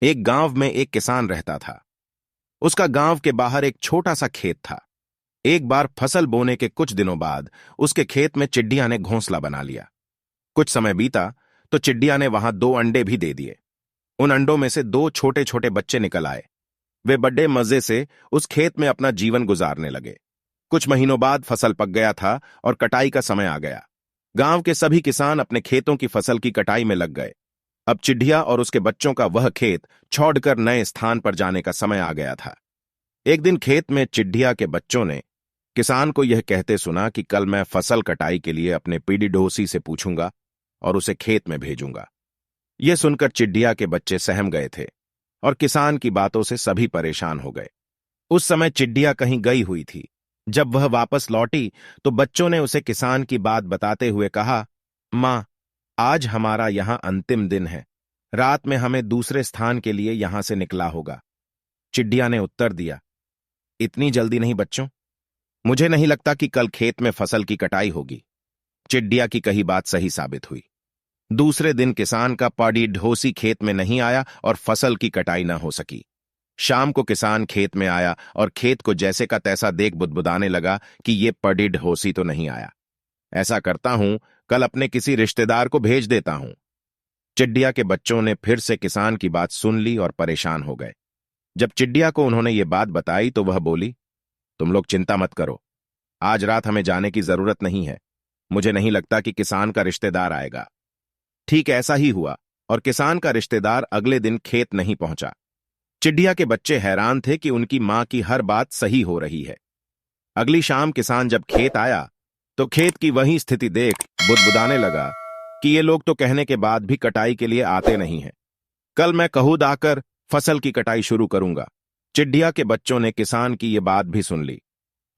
एक गांव में एक किसान रहता था। उसका गांव के बाहर एक छोटा सा खेत था। एक बार फसल बोने के कुछ दिनों बाद उसके खेत में चिड़िया ने घोंसला बना लिया। कुछ समय बीता तो चिड़िया ने वहां 2 अंडे भी दे दिए। उन अंडों में से 2 छोटे-छोटे बच्चे निकल आए। वे बड़े मजे से उस खेत में अपना जीवन गुजारने लगे। कुछ महीनों बाद फसल पक गया था और कटाई का समय आ गया। गांव के सभी किसान अपने खेतों की फसल की कटाई में लग गए। अब चिड़िया और उसके बच्चों का वह खेत छोड़कर नए स्थान पर जाने का समय आ गया था। एक दिन खेत में चिड़िया के बच्चों ने किसान को यह कहते सुना कि कल मैं फसल कटाई के लिए अपने पीढ़ी ढोसी से पूछूंगा और उसे खेत में भेजूंगा। यह सुनकर चिड़िया के बच्चे सहम गए थे और किसान की बातों से सभी परेशान हो गए। उस समय चिड़िया कहीं गई हुई थी। जब वह वापस लौटी तो बच्चों ने उसे किसान की बात बताते हुए कहा, मां, आज हमारा यहां अंतिम दिन है। रात में हमें दूसरे स्थान के लिए यहां से निकला होगा। चिड़िया ने उत्तर दिया, इतनी जल्दी नहीं बच्चों, मुझे नहीं लगता कि कल खेत में फसल की कटाई होगी। चिड़िया की कही बात सही साबित हुई। दूसरे दिन किसान का पाड़ी ढोसी खेत में नहीं आया और फसल की कटाई न हो सकी। शाम को किसान खेत में आया और खेत को जैसे का तैसा देख बुदबुदाने लगा कि ये पड़ी ढोसी तो नहीं आया। ऐसा करता हूं, कल अपने किसी रिश्तेदार को भेज देता हूं। चिड़िया के बच्चों ने फिर से किसान की बात सुन ली और परेशान हो गए। जब चिड़िया को उन्होंने ये बात बताई तो वह बोली, तुम लोग चिंता मत करो, आज रात हमें जाने की जरूरत नहीं है। मुझे नहीं लगता कि किसान का रिश्तेदार आएगा। ठीक ऐसा ही हुआ और किसान का रिश्तेदार अगले दिन खेत नहीं पहुंचा। चिड़िया के बच्चे हैरान थे कि उनकी मां की हर बात सही हो रही है। अगली शाम किसान जब खेत आया तो खेत की वही स्थिति देख बुदबुदाने लगा कि ये लोग तो कहने के बाद भी कटाई के लिए आते नहीं हैं। कल मैं कहूद आकर फसल की कटाई शुरू करूंगा। चिड़िया के बच्चों ने किसान की ये बात भी सुन ली।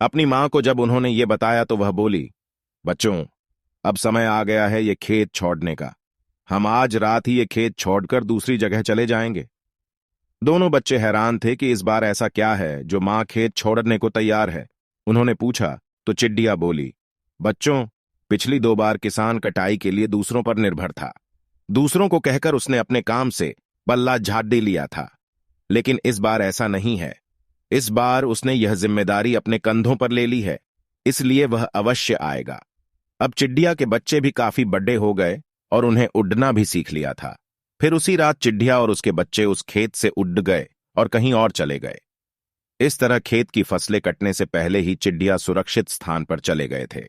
अपनी मां को जब उन्होंने ये बताया तो वह बोली, बच्चों, अब समय आ गया है ये खेत छोड़ने का। हम आज रात ही ये खेत छोड़कर दूसरी जगह चले जाएंगे। दोनों बच्चे हैरान थे कि इस बार ऐसा क्या है जो मां खेत छोड़ने को तैयार है। उन्होंने पूछा तो चिड़िया बोली, बच्चों, पिछली 2 बार किसान कटाई के लिए दूसरों पर निर्भर था। दूसरों को कहकर उसने अपने काम से पल्ला झाड़ी लिया था, लेकिन इस बार ऐसा नहीं है। इस बार उसने यह जिम्मेदारी अपने कंधों पर ले ली है, इसलिए वह अवश्य आएगा। अब चिड़िया के बच्चे भी काफी बड़े हो गए और उन्हें उड़ना भी सीख लिया था। फिर उसी रात चिड़िया और उसके बच्चे उस खेत से उड़ गए और कहीं और चले गए। इस तरह खेत की फसलें कटने से पहले ही चिड़िया सुरक्षित स्थान पर चले गए थे।